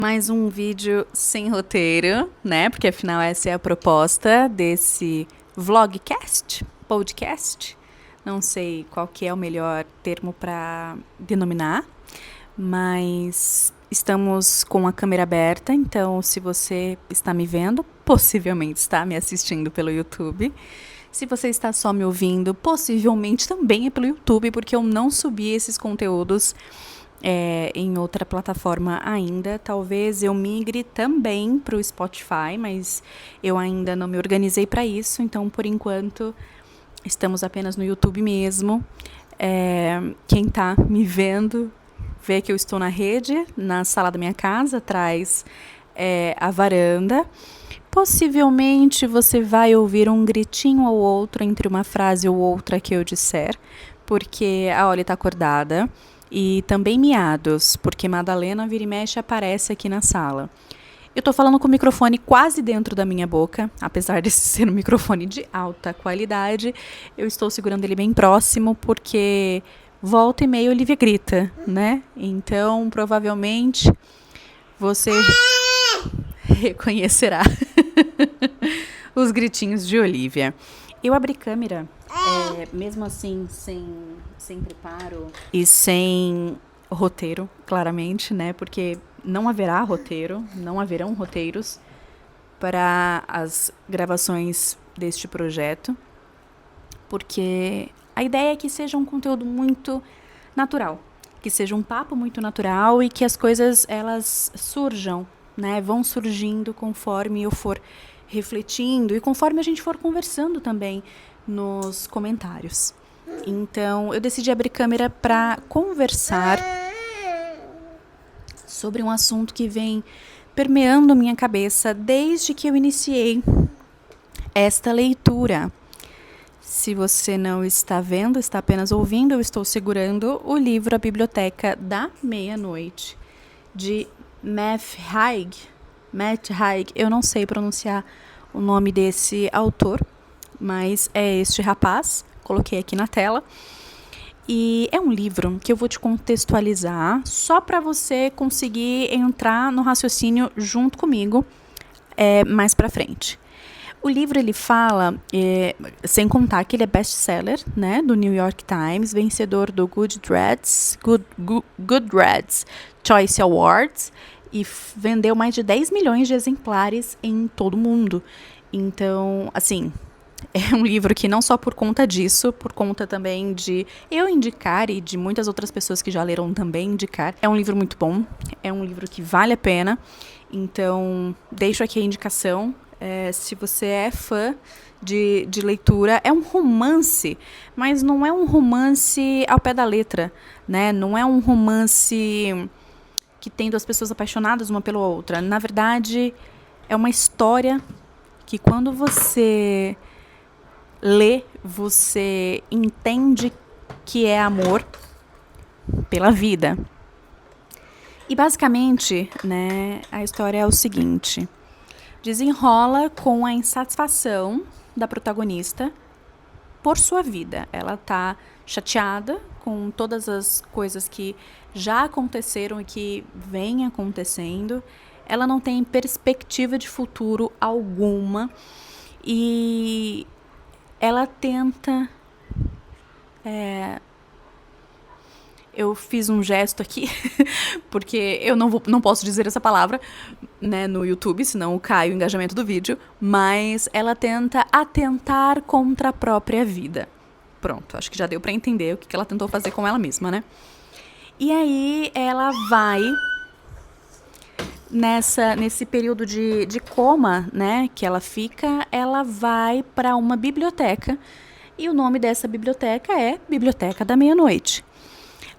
Mais um vídeo sem roteiro, né? Porque afinal essa é a proposta desse vlogcast, podcast. Não sei qual que é o melhor termo para denominar, mas estamos com a câmera aberta, então se você está me vendo, possivelmente está me assistindo pelo YouTube. Se você está só me ouvindo, possivelmente também é pelo YouTube, porque eu não subi esses conteúdos em outra plataforma ainda. Talvez eu migre também para o Spotify, mas eu ainda não me organizei para isso, então por enquanto estamos apenas no YouTube mesmo. Quem está me vendo vê que eu estou na rede, na sala da minha casa, atrás a varanda. Possivelmente você vai ouvir um gritinho ou outro entre uma frase ou outra que eu disser, porque a Oli está acordada. E também miados, porque Madalena vira e mexe aparece aqui na sala. Eu tô falando com o microfone quase dentro da minha boca, apesar de ser um microfone de alta qualidade, eu estou segurando ele bem próximo, porque volta e meia a Olivia grita, né? Então, provavelmente, você reconhecerá os gritinhos de Olivia. Eu abri câmera, mesmo assim, sem preparo e sem roteiro, claramente, né? Porque não haverá roteiro, não haverão roteiros para as gravações deste projeto, porque a ideia é que seja um conteúdo muito natural, que seja um papo muito natural e que as coisas, elas surjam, né? Vão surgindo conforme eu for refletindo e conforme a gente for conversando também nos comentários. Então, eu decidi abrir câmera para conversar sobre um assunto que vem permeando minha cabeça desde que eu iniciei esta leitura. Se você não está vendo, está apenas ouvindo, eu estou segurando o livro A Biblioteca da Meia-Noite, de Matt Haig. Eu não sei pronunciar o nome desse autor, mas é este rapaz, coloquei aqui na tela. E é um livro que eu vou te contextualizar só para você conseguir entrar no raciocínio junto comigo mais para frente. O livro, ele fala, sem contar que ele é best-seller, né, do New York Times, vencedor do Goodreads Choice Awards, e vendeu mais de 10 milhões de exemplares em todo o mundo. Então, assim, é um livro que não só por conta disso, por conta também de eu indicar e de muitas outras pessoas que já leram também indicar, é um livro muito bom, é um livro que vale a pena. Então, deixo aqui a indicação. Se você é fã de leitura, é um romance, mas não é um romance ao pé da letra, né? Não é um romance que tem duas pessoas apaixonadas uma pela outra. Na verdade, é uma história que quando você lê, você entende que é amor pela vida. E basicamente, né, a história é o seguinte: desenrola com a insatisfação da protagonista por sua vida. Ela tá chateada com todas as coisas que já aconteceram e que vêm acontecendo. Ela não tem perspectiva de futuro alguma e ela tenta... Eu fiz um gesto aqui, porque eu não posso dizer essa palavra, né, no YouTube, senão cai o engajamento do vídeo, mas ela tenta atentar contra a própria vida. Pronto, acho que já deu pra entender o que ela tentou fazer com ela mesma, né? E aí ela vai, nesse período de coma, né, que ela fica, ela vai para uma biblioteca, e o nome dessa biblioteca é Biblioteca da Meia-Noite.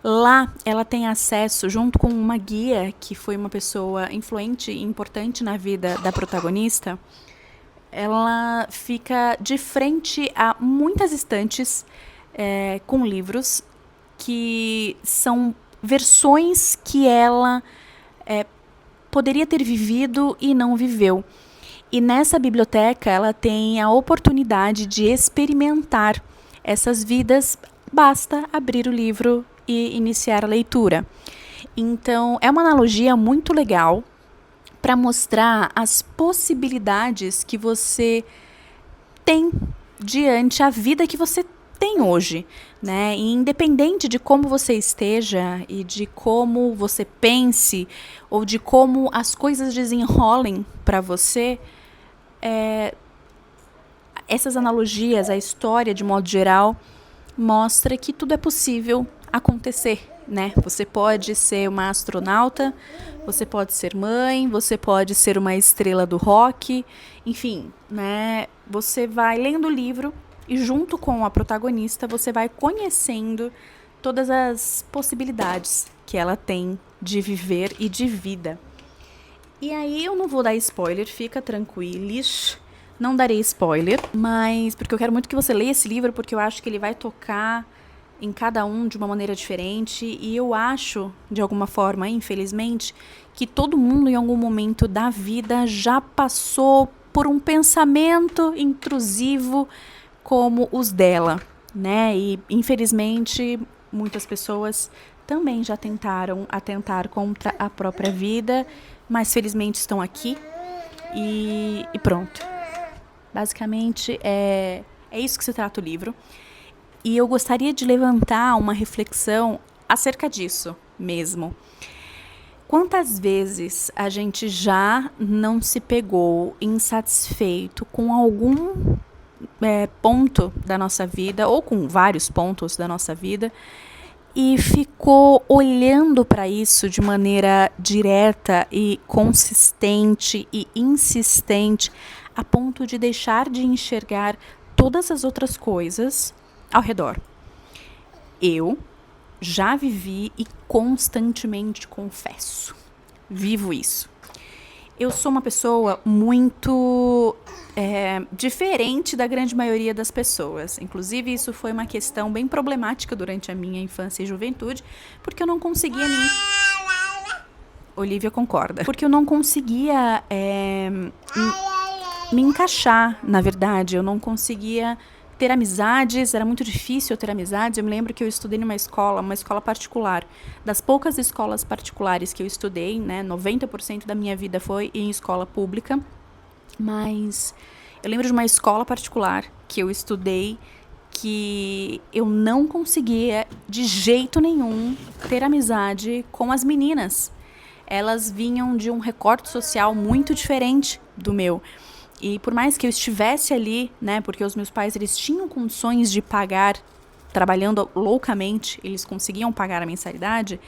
Lá, ela tem acesso, junto com uma guia, que foi uma pessoa influente e importante na vida da protagonista. Ela fica de frente a muitas estantes com livros que são versões que ela poderia ter vivido e não viveu. E nessa biblioteca, ela tem a oportunidade de experimentar essas vidas. Basta abrir o livro e iniciar a leitura. Então, é uma analogia muito legal para mostrar as possibilidades que você tem diante a vida que você tem hoje, né? E independente de como você esteja e de como você pense ou de como as coisas desenrolem para você, essas analogias, a história de modo geral, mostra que tudo é possível acontecer, né? Você pode ser uma astronauta, você pode ser mãe, você pode ser uma estrela do rock, enfim, né? Você vai lendo o livro e junto com a protagonista você vai conhecendo todas as possibilidades que ela tem de viver e de vida. E aí eu não vou dar spoiler, fica tranquilos. Não darei spoiler, mas porque eu quero muito que você leia esse livro, porque eu acho que ele vai tocar em cada um de uma maneira diferente. E eu acho, de alguma forma, infelizmente, que todo mundo em algum momento da vida já passou por um pensamento intrusivo como os dela, né? E infelizmente muitas pessoas também já tentaram atentar contra a própria vida, mas felizmente estão aqui e pronto. Basicamente, é isso que se trata o livro. E eu gostaria de levantar uma reflexão acerca disso mesmo. Quantas vezes a gente já não se pegou insatisfeito com algum ponto da nossa vida, ou com vários pontos da nossa vida, e ficou olhando para isso de maneira direta e consistente e insistente, a ponto de deixar de enxergar todas as outras coisas ao redor. Eu já vivi e constantemente confesso, vivo isso. Eu sou uma pessoa muito diferente da grande maioria das pessoas. Inclusive, isso foi uma questão bem problemática durante a minha infância e juventude, porque eu não conseguia Olivia concorda. Porque eu não conseguia me encaixar, na verdade. Eu não conseguia ter amizades, era muito difícil eu ter amizades. Eu me lembro que eu estudei numa escola particular. Das poucas escolas particulares que eu estudei, né, 90% da minha vida foi em escola pública. Mas eu lembro de uma escola particular que eu estudei que eu não conseguia de jeito nenhum ter amizade com as meninas. Elas vinham de um recorte social muito diferente do meu. E por mais que eu estivesse ali, né, porque os meus pais eles tinham condições de pagar, trabalhando loucamente, eles conseguiam pagar a mensalidade,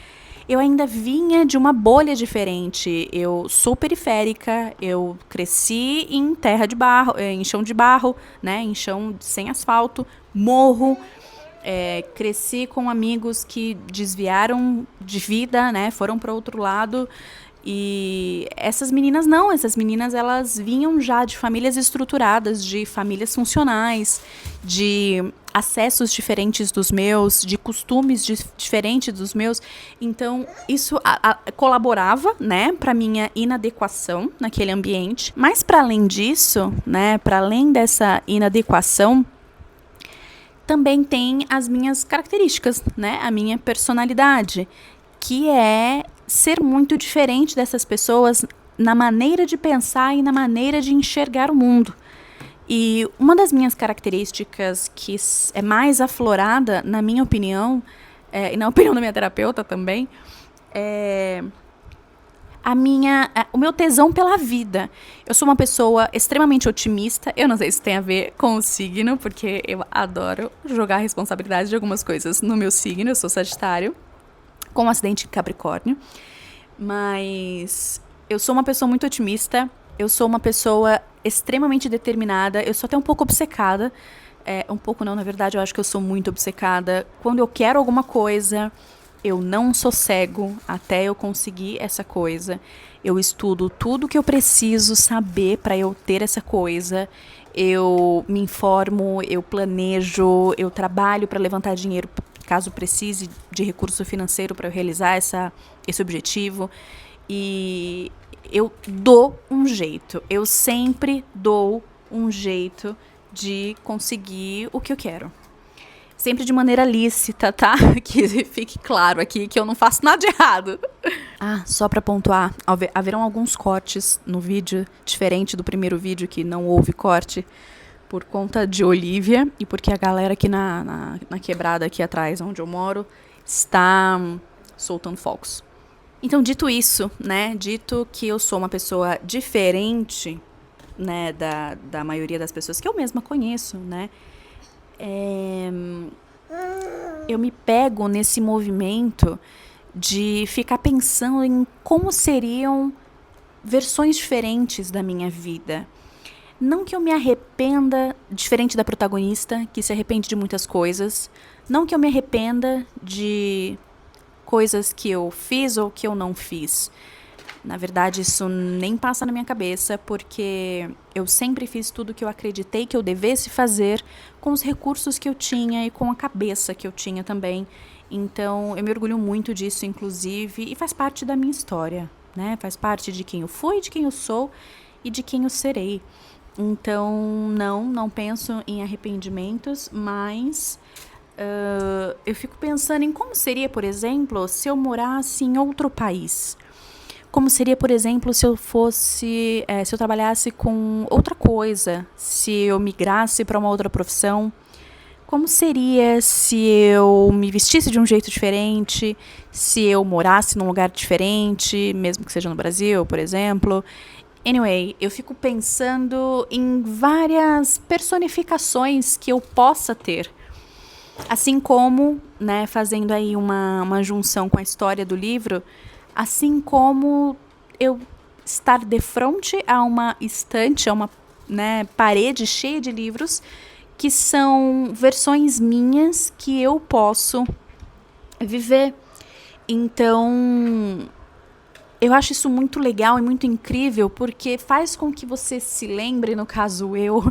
eu ainda vinha de uma bolha diferente. Eu sou periférica, eu cresci em terra de barro, em chão de barro, né, em chão sem asfalto, morro. Cresci com amigos que desviaram de vida, né, foram para outro lado. E essas meninas não, essas meninas elas vinham já de famílias estruturadas, de famílias funcionais, de acessos diferentes dos meus, de costumes diferentes dos meus. Então isso colaborava, né, para minha inadequação naquele ambiente. Mas para além disso, né, para além dessa inadequação, também tem as minhas características, né, a minha personalidade, que é ser muito diferente dessas pessoas na maneira de pensar e na maneira de enxergar o mundo. E uma das minhas características que é mais aflorada, na minha opinião, e na opinião da minha terapeuta também, é o meu tesão pela vida. Eu sou uma pessoa extremamente otimista. Eu não sei se tem a ver com o signo, porque eu adoro jogar a responsabilidade de algumas coisas no meu signo. Eu sou Sagitário, com um acidente em Capricórnio, mas eu sou uma pessoa muito otimista, eu sou uma pessoa extremamente determinada, eu sou até um pouco obcecada, um pouco não, na verdade eu acho que eu sou muito obcecada. Quando eu quero alguma coisa, eu não sossego até eu conseguir essa coisa. Eu estudo tudo que eu preciso saber para eu ter essa coisa. Eu me informo, eu planejo, eu trabalho para levantar dinheiro caso precise de recurso financeiro para eu realizar esse objetivo. E eu dou um jeito. Eu sempre dou um jeito de conseguir o que eu quero. Sempre de maneira lícita, tá? Que fique claro aqui que eu não faço nada de errado. Só pra pontuar, haverão alguns cortes no vídeo, diferente do primeiro vídeo que não houve corte, por conta de Olivia e porque a galera aqui na quebrada aqui atrás, onde eu moro, está soltando fogos. Então, dito isso, né, dito que eu sou uma pessoa diferente, né, da maioria das pessoas que eu mesma conheço, né, eu me pego nesse movimento de ficar pensando em como seriam versões diferentes da minha vida. Não que eu me arrependa, diferente da protagonista, que se arrepende de muitas coisas. Não que eu me arrependa de coisas que eu fiz ou que eu não fiz. Na verdade, isso nem passa na minha cabeça, porque eu sempre fiz tudo que eu acreditei que eu devesse fazer com os recursos que eu tinha e com a cabeça que eu tinha também. Então, eu me orgulho muito disso, inclusive, e faz parte da minha história, né? Faz parte de quem eu fui, de quem eu sou e de quem eu serei. Então, não penso em arrependimentos, mas eu fico pensando em como seria, por exemplo, se eu morasse em outro país. Como seria, por exemplo, se eu trabalhasse com outra coisa, se eu migrasse para uma outra profissão. Como seria se eu me vestisse de um jeito diferente, se eu morasse num lugar diferente, mesmo que seja no Brasil, por exemplo. Anyway, eu fico pensando em várias personificações que eu possa ter. Assim como, né, fazendo aí uma junção com a história do livro, assim como eu estar de frente a uma estante, a uma, né, parede cheia de livros, que são versões minhas que eu posso viver. Então, eu acho isso muito legal e muito incrível, porque faz com que você se lembre, no caso eu,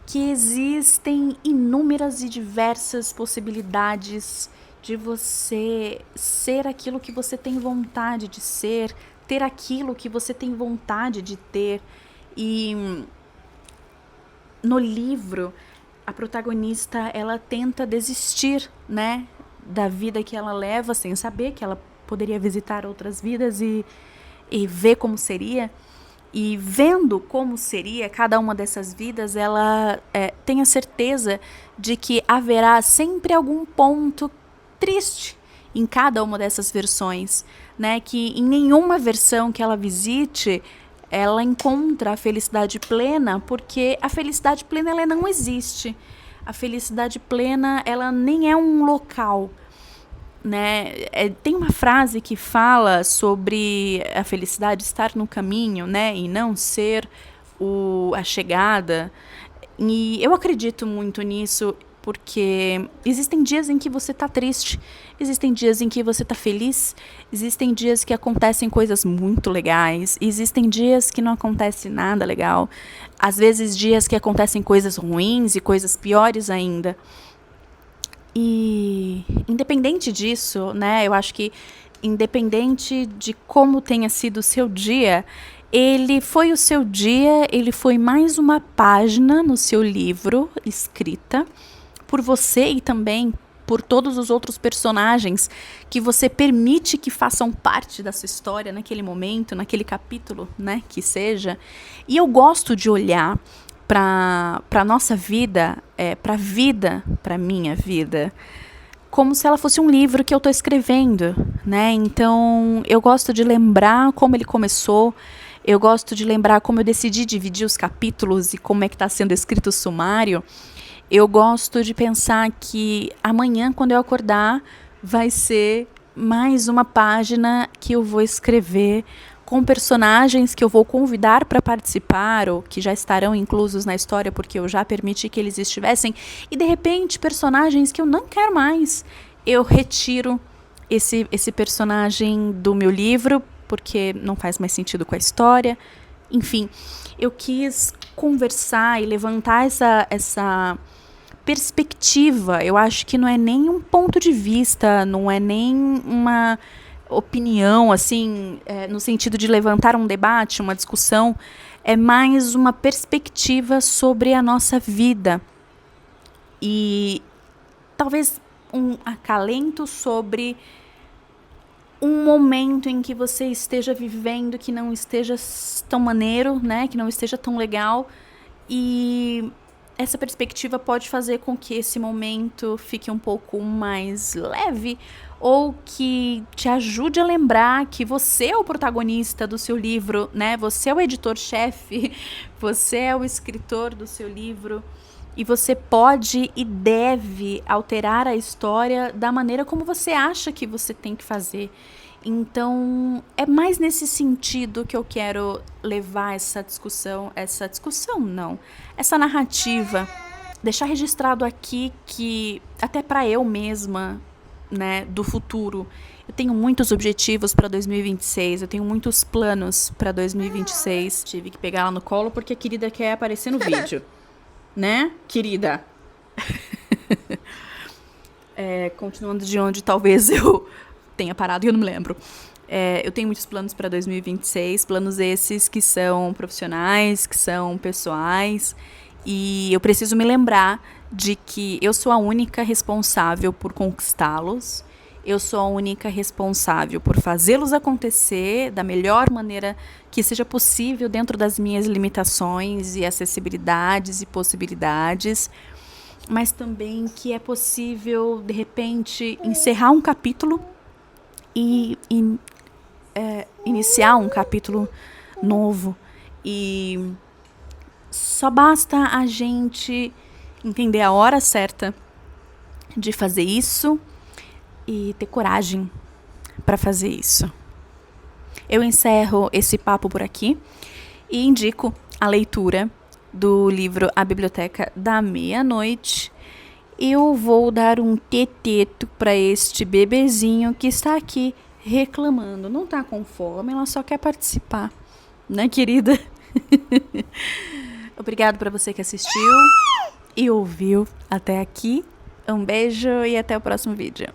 que existem inúmeras e diversas possibilidades de você ser aquilo que você tem vontade de ser, ter aquilo que você tem vontade de ter. E no livro, a protagonista, ela tenta desistir, né, da vida que ela leva, sem saber que ela poderia visitar outras vidas e ver como seria. E vendo como seria cada uma dessas vidas, ela tem a certeza de que haverá sempre algum ponto triste em cada uma dessas versões, né? Que em nenhuma versão que ela visite, ela encontra a felicidade plena, porque a felicidade plena ela não existe. A felicidade plena ela nem é um local, né? Tem uma frase que fala sobre a felicidade estar no caminho, né, e não ser a chegada. E eu acredito muito nisso, porque existem dias em que você tá triste, existem dias em que você tá feliz, existem dias que acontecem coisas muito legais, existem dias que não acontece nada legal, às vezes dias que acontecem coisas ruins e coisas piores ainda. E independente disso, né, eu acho que independente de como tenha sido o seu dia, ele foi o seu dia, ele foi mais uma página no seu livro escrita por você e também por todos os outros personagens que você permite que façam parte da sua história naquele momento, naquele capítulo, né, que seja. E eu gosto de olhar para nossa vida, para minha vida, como se ela fosse um livro que eu estou escrevendo, né? Então, eu gosto de lembrar como ele começou, eu gosto de lembrar como eu decidi dividir os capítulos e como é que está sendo escrito o sumário. Eu gosto de pensar que amanhã, quando eu acordar, vai ser mais uma página que eu vou escrever com personagens que eu vou convidar para participar ou que já estarão inclusos na história porque eu já permiti que eles estivessem, e de repente personagens que eu não quero mais, eu retiro esse personagem do meu livro porque não faz mais sentido com a história. Enfim, eu quis conversar e levantar essa perspectiva. Eu acho que não é nem um ponto de vista, não é nem uma opinião, assim, no sentido de levantar um debate, uma discussão, é mais uma perspectiva sobre a nossa vida. E talvez um acalento sobre um momento em que você esteja vivendo que não esteja tão maneiro, né? Que não esteja tão legal. E essa perspectiva pode fazer com que esse momento fique um pouco mais leve ou que te ajude a lembrar que você é o protagonista do seu livro, né? Você é o editor-chefe, você é o escritor do seu livro. E você pode e deve alterar a história da maneira como você acha que você tem que fazer. Então, é mais nesse sentido que eu quero levar essa discussão não, essa narrativa, deixar registrado aqui que, até para eu mesma, né, do futuro, eu tenho muitos objetivos para 2026, eu tenho muitos planos para 2026. Tive que pegar ela no colo porque a querida quer aparecer no vídeo. Né, querida? Continuando de onde talvez eu tenha parado e eu não me lembro. Eu tenho muitos planos para 2026, planos esses que são profissionais, que são pessoais, e eu preciso me lembrar de que eu sou a única responsável por conquistá-los, eu sou a única responsável por fazê-los acontecer da melhor maneira que seja possível dentro das minhas limitações e acessibilidades e possibilidades, mas também que é possível, de repente, encerrar um capítulo e iniciar um capítulo novo. E só basta a gente entender a hora certa de fazer isso e ter coragem para fazer isso. Eu encerro esse papo por aqui e indico a leitura do livro A Biblioteca da Meia-Noite. Eu vou dar um teteto para este bebezinho que está aqui reclamando. Não está com fome, ela só quer participar, né, querida? Obrigado para você que assistiu e ouviu até aqui. Um beijo e até o próximo vídeo.